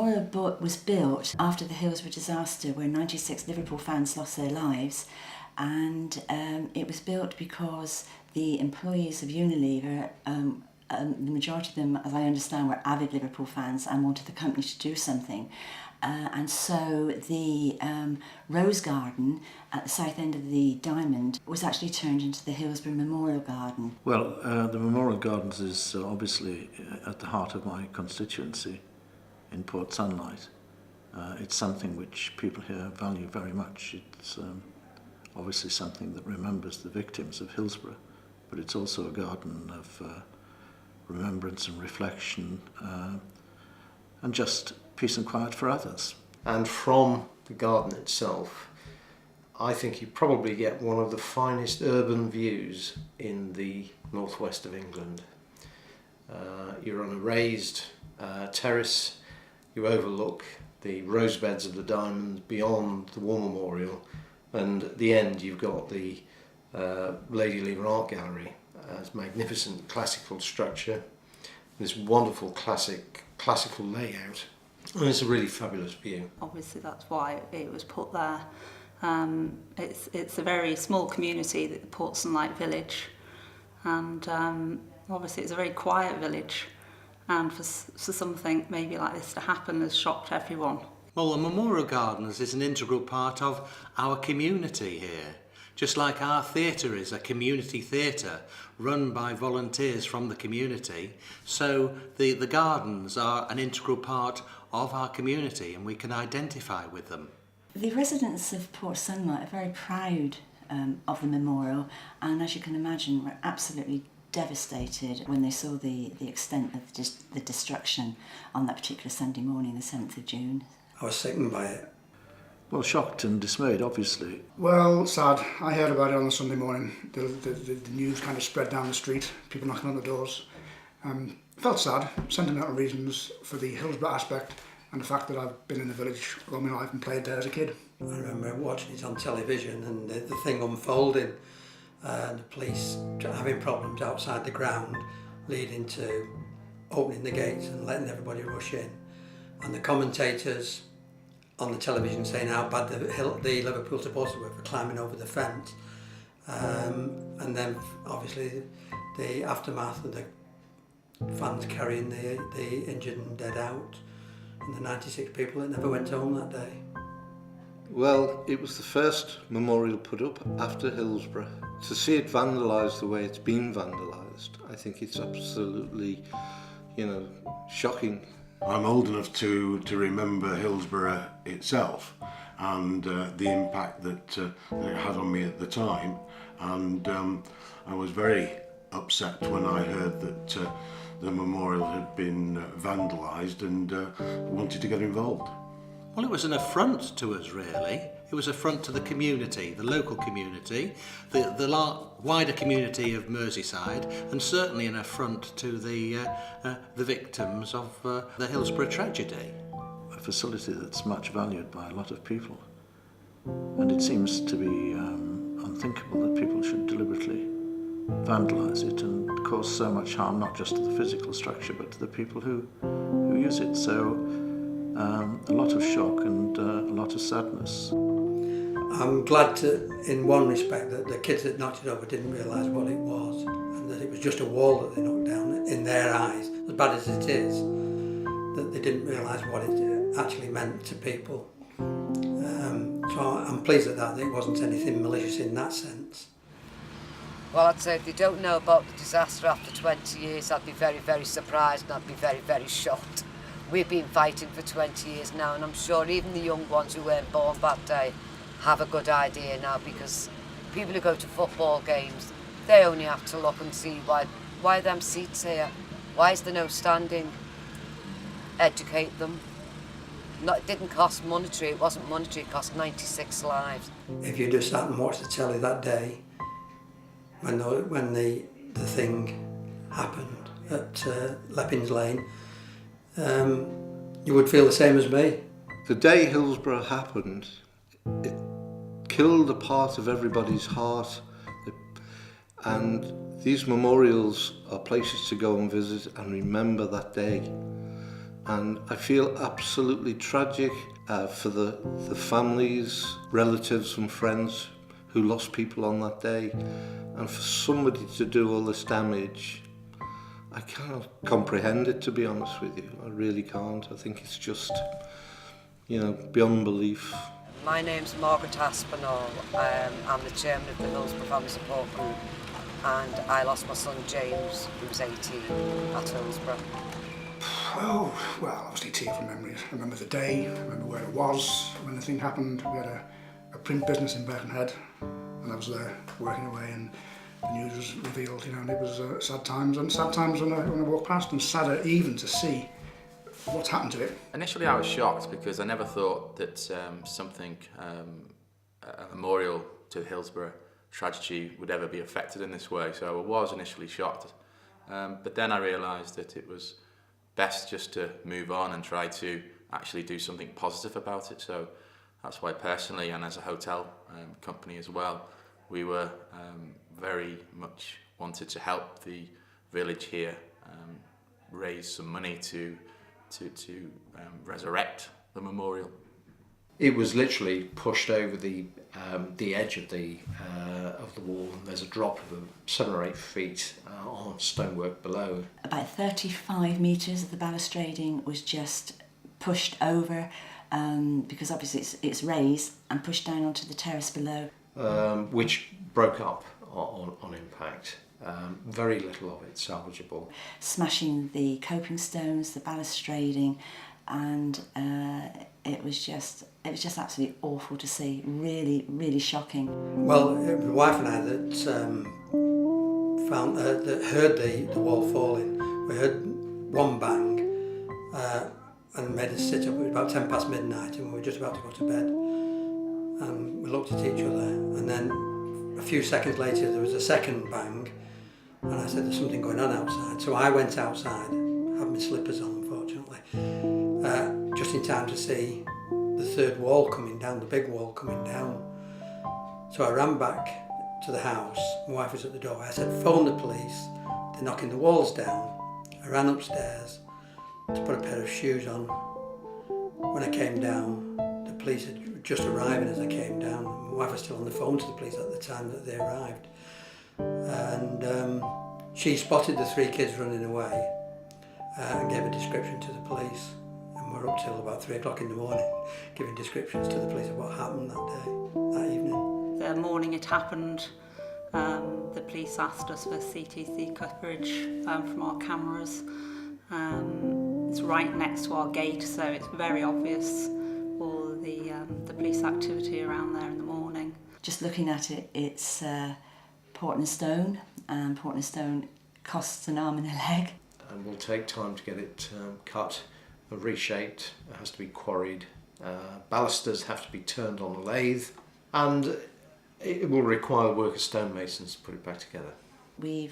memorial was built after the Hillsborough disaster, where 96 Liverpool fans lost their lives, and it was built because the employees of Unilever, the majority of them, as I understand, were avid Liverpool fans and wanted the company to do something. And so the Rose Garden at the south end of the Diamond was actually turned into the Hillsborough Memorial Garden. Well, the Memorial Gardens is obviously at the heart of my constituency in Port Sunlight. It's something which people here value very much. It's obviously something that remembers the victims of Hillsborough, but it's also a garden of remembrance and reflection and just peace and quiet for others. And from the garden itself, I think you probably get one of the finest urban views in the northwest of England. You're on a raised terrace, you overlook the rose beds of the Diamond beyond the War Memorial, and at the end you've got the Lady Lever Art Gallery. It's a magnificent classical structure, this wonderful classical layout. And it's a really fabulous view. Obviously that's why it was put there. It's a very small community, the Port Sunlight village, and obviously it's a very quiet village, and for something maybe like this to happen has shocked everyone. Well, the Memorial Gardens is an integral part of our community here. Just like our theatre is a community theatre run by volunteers from the community, so the gardens are an integral part of our community, and we can identify with them. The residents of Port Sunlight are very proud of the memorial, and as you can imagine, were absolutely devastated when they saw the extent of the destruction on that particular Sunday morning, the 7th of June. I was sickened by it. Well, shocked and dismayed, obviously. Well, sad. I heard about it on the Sunday morning. The news kind of spread down the street, people knocking on the doors. Felt sad, sentimental reasons for the Hillsborough aspect and the fact that I've been in the village all my life and played there as a kid. I remember watching it on television and the thing unfolding, the police having problems outside the ground, leading to opening the gates and letting everybody rush in, and the commentators on the television saying how bad the Liverpool supporters were for climbing over the fence, and then obviously the aftermath of the fans carrying the injured and dead out, and the 96 people that never went home that day. Well, it was the first memorial put up after Hillsborough. To see it vandalised the way it's been vandalised, I think it's absolutely, shocking. I'm old enough to remember Hillsborough itself and the impact that it had on me at the time, and I was very upset when I heard that the memorial had been vandalised and wanted to get involved. Well, it was an affront to us, really. It was an affront to the community, the local community, the wider community of Merseyside, and certainly an affront to the victims of the Hillsborough tragedy. A facility that's much valued by a lot of people. And it seems to be unthinkable that people should deliberately vandalise it and cause so much harm, not just to the physical structure, but to the people who use it. So a lot of shock and a lot of sadness. I'm glad in one respect, that the kids that knocked it over didn't realise what it was, and that it was just a wall that they knocked down in their eyes, as bad as it is, that they didn't realise what it actually meant to people. So I'm pleased at that it wasn't anything malicious in that sense. Well, I'd say if they don't know about the disaster after 20 years, I'd be very, very surprised, and I'd be very, very shocked. We've been fighting for 20 years now, and I'm sure even the young ones who weren't born that day have a good idea now, because people who go to football games, they only have to look and see why are them seats here? Why is there no standing? Educate them. It didn't cost monetary, it wasn't monetary, it cost 96 lives. If you just sat and watched the telly that day, when the thing happened at Leppings Lane, you would feel the same as me. The day Hillsborough happened, it killed a part of everybody's heart, and these memorials are places to go and visit and remember that day. And I feel absolutely tragic for the families, relatives and friends who lost people on that day. And for somebody to do all this damage, I cannot comprehend it, to be honest with you. I really can't. I think it's just, beyond belief. My name's Margaret Aspinall. I'm the chairman of the Hillsborough Family Support Group, and I lost my son James, who was 18, at Hillsborough. Oh, well, obviously tearful memories. I remember the day, I remember where it was when the thing happened. We had a print business in Birkenhead, and I was there working away, and the news was revealed, and it was sad times when I walked past, and sadder even to see what's happened to it. Initially I was shocked because I never thought that a memorial to the Hillsborough tragedy would ever be affected in this way, so I was initially shocked. But then I realised that it was best just to move on and try to actually do something positive about it. So that's why personally, and as a hotel company as well, we were very much wanted to help the village here raise some money to resurrect the memorial. It was literally pushed over the edge of the wall, and there's a drop of 7 or 8 feet on stonework below. About 35 metres of the balustrading was just pushed over because obviously it's raised and pushed down onto the terrace below. Which broke up on impact. Very little of it salvageable. Smashing the coping stones, the balustrading, and it was just absolutely awful to see. Really, really shocking. Well, my wife and I that heard the wall falling. We heard one bang and made us sit up. It was about 10 past midnight, and we were just about to go to bed. We looked at each other, and then a few seconds later there was a second bang, and I said, there's something going on outside. So I went outside, had my slippers on unfortunately, just in time to see the third wall coming down, the big wall coming down. So I ran back to the house, my wife was at the door. I said, phone the police, they're knocking the walls down. I ran upstairs to put a pair of shoes on. When I came down, the police had just arriving as I came down. My wife was still on the phone to the police at the time that they arrived. And she spotted the 3 kids running away and gave a description to the police. And we're up till about 3 o'clock in the morning giving descriptions to the police of what happened that day, that evening. The morning it happened, the police asked us for CTC coverage from our cameras. It's right next to our gate, so it's very obvious all the police activity around there in the morning. Just looking at it, it's Portland stone, and Portland stone costs an arm and a leg. And will take time to get it cut and reshaped. It has to be quarried. Balusters have to be turned on a lathe, and it will require the work of stonemasons to put it back together. We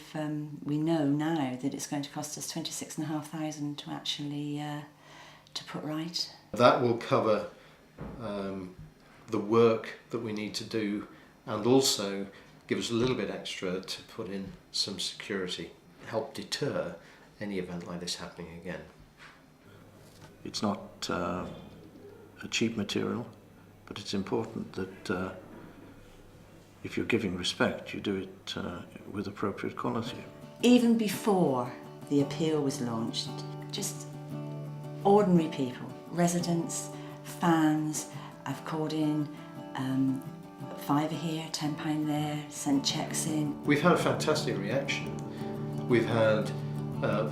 know now that it's going to cost us $26,500 to actually to put right. That will cover the work that we need to do, and also give us a little bit extra to put in some security, help deter any event like this happening again. It's not a cheap material, but it's important that if you're giving respect, you do it with appropriate quality. Even before the appeal was launched, just ordinary people, residents, fans, have called in, £5 here, £10 there, sent cheques in. We've had a fantastic reaction. We've had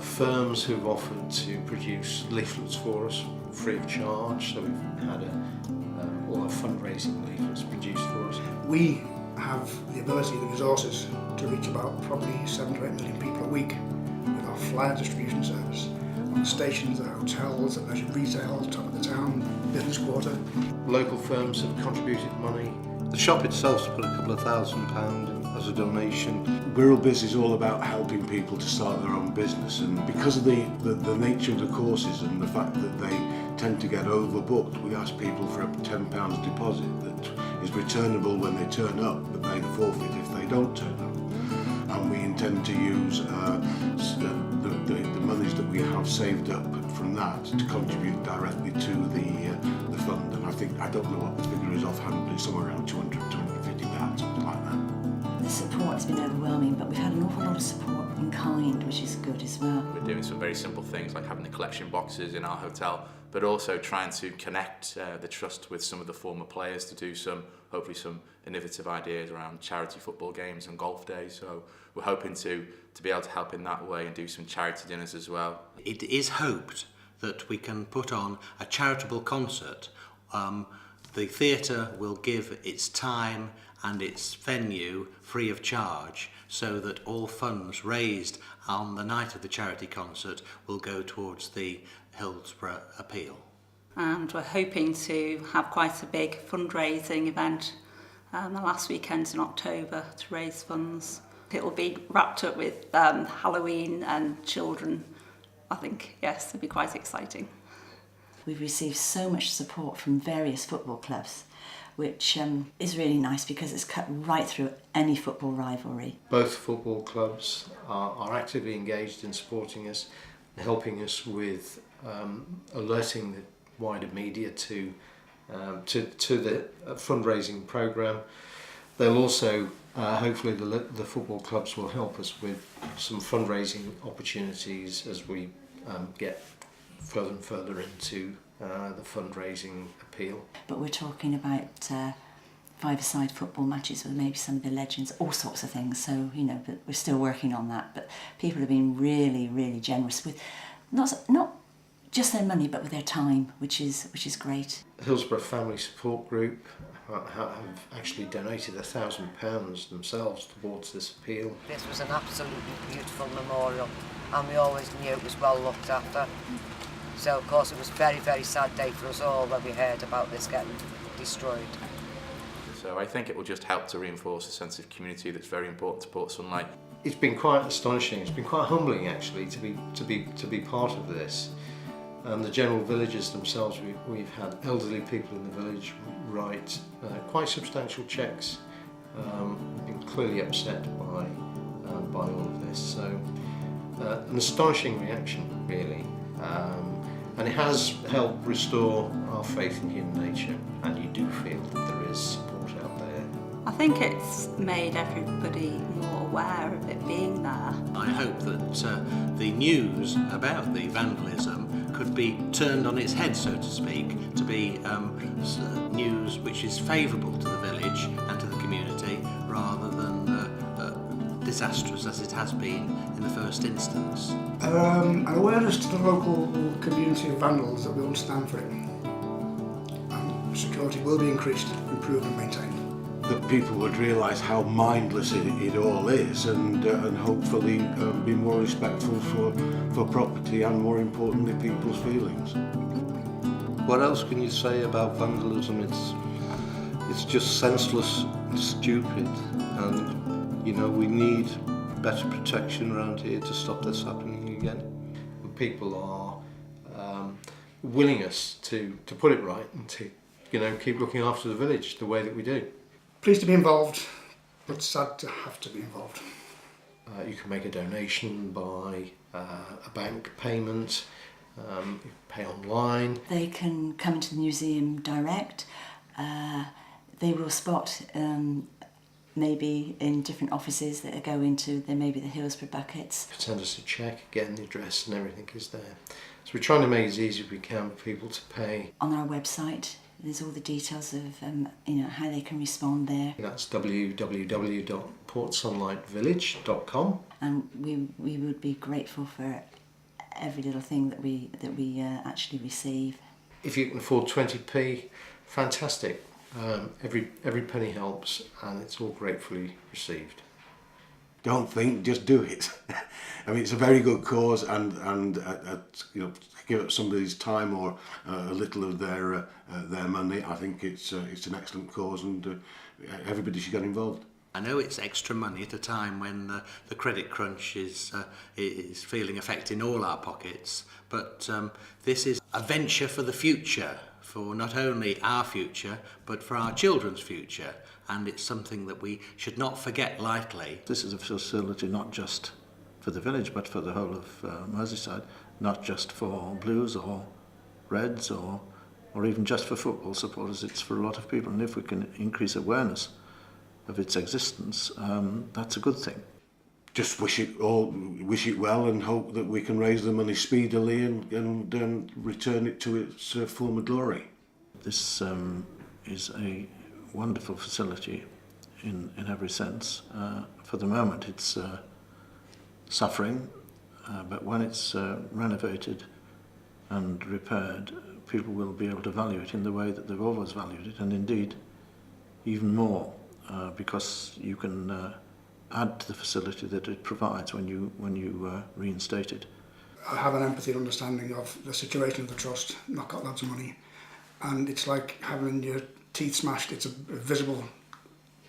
firms who've offered to produce leaflets for us free of charge, so we've had all our fundraising leaflets produced for us. We have the ability, the resources to reach about probably 7 to 8 million people a week with our flyer distribution service on the stations, the hotels, the leisure retail, top of the town, business quarter. Local firms have contributed money. The shop itself's put a couple of £1,000 as a donation. Wirral Biz is all about helping people to start their own business, and because of the nature of the courses and the fact that they tend to get overbooked, we ask people for a £10 deposit that is returnable when they turn up, but they forfeit if they don't turn up. and we intend to use the monies that we have saved up from that to contribute directly to the fund. And I don't know what the figure is offhand, but it's somewhere around 200, 250 pounds, something like that. The support has been overwhelming, but we've had an awful lot of support in kind, which is good as well. We're doing some very simple things like having the collection boxes in our hotel, but also trying to connect the trust with some of the former players to do hopefully some innovative ideas around charity football games and golf days. So we're hoping to be able to help in that way and do some charity dinners as well. It is hoped that we can put on a charitable concert. The theatre will give its time and its venue free of charge, so that all funds raised on the night of the charity concert will go towards the Hillsborough appeal. And we're hoping to have quite a big fundraising event the last weekend in October to raise funds. It will be wrapped up with Halloween and children. I think, yes, it'll be quite exciting. We've received so much support from various football clubs, which is really nice because it's cut right through any football rivalry. Both football clubs are actively engaged in supporting us, helping us with alerting the wider media to the fundraising programme. They'll also, hopefully the football clubs will help us with some fundraising opportunities as we get further and further into the fundraising appeal. But we're talking about five-a-side football matches with maybe some of the legends, all sorts of things. So, but we're still working on that. But people have been really, really generous with not just their money, but with their time, which is great. Hillsborough Family Support Group have actually donated £1,000 themselves towards this appeal. This was an absolutely beautiful memorial, and we always knew it was well looked after. So of course it was a very, very sad day for us all when we heard about this getting destroyed. So I think it will just help to reinforce a sense of community that's very important to Port Sunlight. It's been quite astonishing. It's been quite humbling actually to be part of this. The general villagers themselves, we've had elderly people in the village write quite substantial cheques, been clearly upset by all of this. So an astonishing reaction really, and it has helped restore our faith in human nature, and you do feel that there is support out there. I think it's made everybody more aware of it being there. I hope that the news about the vandalism could be turned on its head, so to speak, to be news which is favourable to the village and to the community, rather than disastrous as it has been in the first instance. An awareness to the local community of vandals that we won't stand for it. And security will be increased, improved and maintained. That people would realise how mindless it all is, and hopefully be more respectful for property and, more importantly, people's feelings. What else can you say about vandalism? It's just senseless and stupid, and we need better protection around here to stop this happening again. People are willing us to put it right and to keep looking after the village the way that we do. Pleased to be involved, but sad to have to be involved. You can make a donation by a bank payment, you can pay online. They can come to the museum direct. They will spot maybe in different offices that go into maybe the Hillsborough buckets. Send us a cheque, again the address and everything is there. So we're trying to make it as easy as we can for people to pay. On our website there's all the details of how they can respond there. That's www.portsunlightvillage.com. And we would be grateful for every little thing that we actually receive. If you can afford 20p, fantastic. Every penny helps, and it's all gratefully received. Don't think, just do it. I mean, it's a very good cause, and give up somebody's time or a little of their money. I think it's an excellent cause, and everybody should get involved. I know it's extra money at a time when the credit crunch is feeling effect in all our pockets, but this is a venture for the future for not only our future but for our children's future, and it's something that we should not forget lightly. This is a facility not just for the village but for the whole of Merseyside, not just for Blues or Reds or even just for football supporters. It's for a lot of people, and if we can increase awareness of its existence, that's a good thing. Just wish it well and hope that we can raise the money speedily and return it to its former glory. This is a wonderful facility in every sense. For the moment it's suffering, but when it's renovated and repaired, people will be able to value it in the way that they've always valued it, and indeed even more, because you can add to the facility that it provides when you reinstate it. I have an empathy and understanding of the situation of the trust, not got lots of money, and it's like having your teeth smashed. It's a visible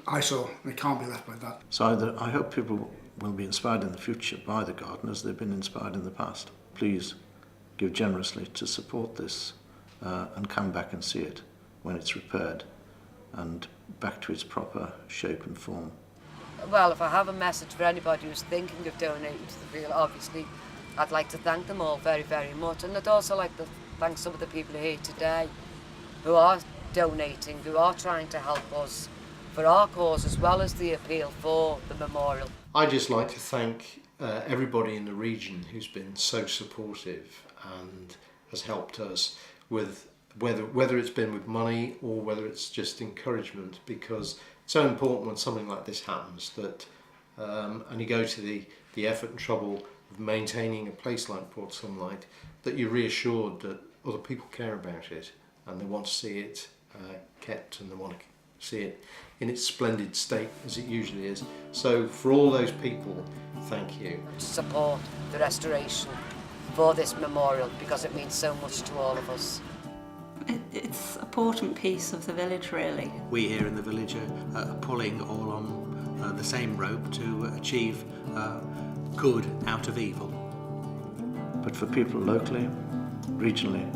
eyesore and it can't be left like that. So I hope people will be inspired in the future by the garden as they've been inspired in the past. Please give generously to support this and come back and see it when it's repaired and back to its proper shape and form. Well, if I have a message for anybody who's thinking of donating to the field, obviously I'd like to thank them all very, very much, and I'd also like to thank some of the people here today who are donating, who are trying to help us for our cause as well as the appeal for the memorial. I'd just like to thank everybody in the region who's been so supportive and has helped us with whether it's been with money or whether it's just encouragement, because it's so important when something like this happens that and you go to the effort and trouble of maintaining a place like Port Sunlight, that you're reassured that other people care about it and they want to see it kept, and they want to see it in its splendid state as it usually is. So for all those people, thank you. To support the restoration for this memorial, because it means so much to all of us. It's an important piece of the village, really. We here in the village are pulling all on the same rope to achieve good out of evil. But for people locally, regionally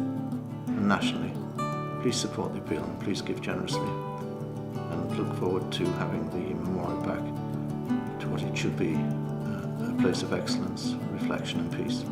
and nationally, please support the appeal and please give generously, and look forward to having the memorial back to what it should be, a place of excellence, reflection and peace.